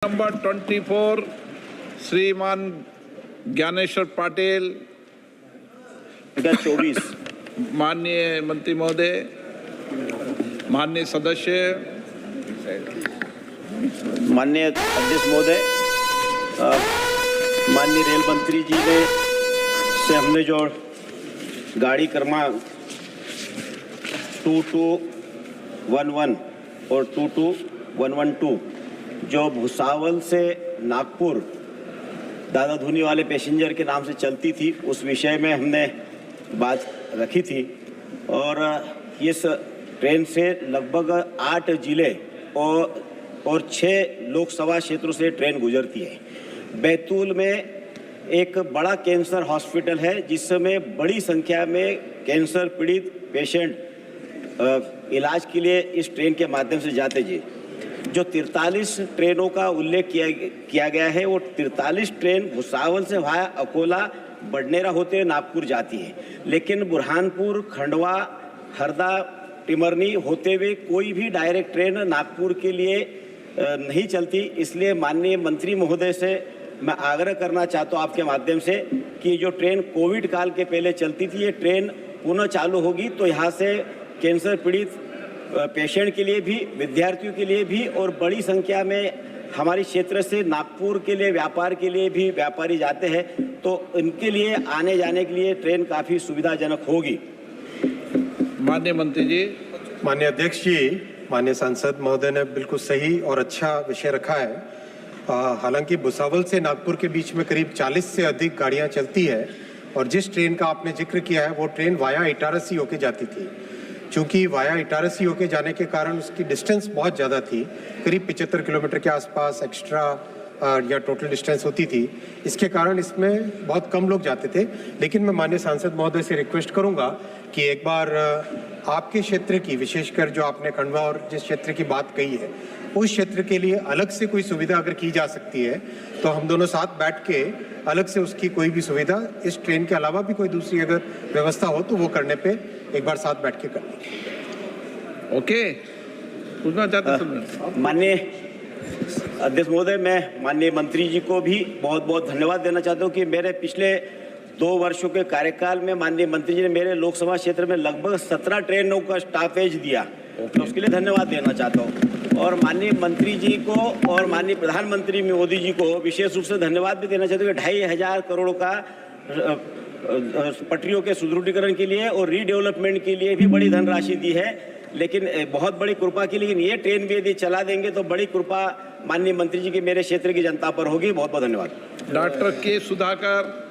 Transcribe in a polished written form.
Number 24 श्रीमान ज्ञानेश्वर पाटिल। 24 माननीय मंत्री महोदय, माननीय सदस्य, माननीय अध्यक्ष महोदय, माननीय रेल मंत्री जी ने से हमने जो गाड़ी क्रमांक 2211 और 22112 जो भुसावल से नागपुर दादा धूनी वाले पैसेंजर के नाम से चलती थी, उस विषय में हमने बात रखी थी। और इस ट्रेन से लगभग 8 जिले और 6 लोकसभा क्षेत्रों से ट्रेन गुजरती है। बैतूल में एक बड़ा कैंसर हॉस्पिटल है जिसमें बड़ी संख्या में कैंसर पीड़ित पेशेंट इलाज के लिए इस ट्रेन के माध्यम से जाते जी। जो 43 ट्रेनों का उल्लेख किया गया है, वो 43 ट्रेन भुसावल से वाया अकोला बडनेरा होते हुए नागपुर जाती है, लेकिन बुरहानपुर, खंडवा, हरदा, टिमरनी होते हुए कोई भी डायरेक्ट ट्रेन नागपुर के लिए नहीं चलती। इसलिए माननीय मंत्री महोदय से मैं आग्रह करना चाहता हूँ आपके माध्यम से कि जो ट्रेन कोविड काल के पहले चलती थी, ये ट्रेन पुनः चालू होगी तो यहाँ से कैंसर पीड़ित पेशेंट के लिए भी, विद्यार्थियों के लिए भी और बड़ी संख्या में हमारे क्षेत्र से नागपुर के लिए व्यापार के लिए भी व्यापारी जाते हैं, तो इनके लिए आने जाने के लिए ट्रेन काफ़ी सुविधाजनक होगी। माननीय मंत्री जी। माननीय अध्यक्ष जी, माननीय सांसद महोदय ने बिल्कुल सही और अच्छा विषय रखा है। हालांकि भुसावल से नागपुर के बीच में करीब 40 से अधिक गाड़ियां चलती है और जिस ट्रेन का आपने जिक्र किया है वो ट्रेन वाया इटारसी होके जाती थी। चूँकि वाया इटारसी होके जाने के कारण उसकी डिस्टेंस बहुत ज़्यादा थी, करीब 75 किलोमीटर के आसपास एक्स्ट्रा या टोटल डिस्टेंस होती थी। इसके कारण इसमें बहुत कम लोग जाते थे। लेकिन मैं माननीय सांसद महोदय से रिक्वेस्ट करूंगा कि एक बार आपके क्षेत्र की, विशेषकर जो आपने खंडवा और जिस क्षेत्र की बात कही है, उस क्षेत्र के लिए अलग से कोई सुविधा अगर की जा सकती है तो हम दोनों साथ बैठ के अलग से उसकी कोई भी सुविधा, इस ट्रेन के अलावा भी कोई दूसरी अगर व्यवस्था हो तो वो करने पे एक बार साथ बैठ के कर लेंगे। ओके, पूछना चाहते माननीय अध्यक्ष महोदय, मैं माननीय मंत्री जी को भी बहुत बहुत धन्यवाद देना चाहता हूँ कि मेरे पिछले 2 वर्षों के कार्यकाल में माननीय मंत्री जी ने मेरे लोकसभा क्षेत्र में लगभग 17 ट्रेनों का स्टॉपेज दिया, तो उसके लिए धन्यवाद देना चाहता हूँ। और माननीय मंत्री जी को और माननीय प्रधानमंत्री मोदी जी को विशेष रूप से धन्यवाद भी देना चाहता हूँ कि 2,500 करोड़ का पटरियों के सुदृढ़ीकरण के लिए और रीडेवलपमेंट के लिए भी बड़ी धनराशि दी है। लेकिन बहुत बड़ी कृपा की, लेकिन ये ट्रेन भी यदि चला देंगे तो बड़ी कृपा माननीय मंत्री जी की मेरे क्षेत्र की जनता पर होगी। बहुत बहुत धन्यवाद। डॉक्टर के सुधाकर।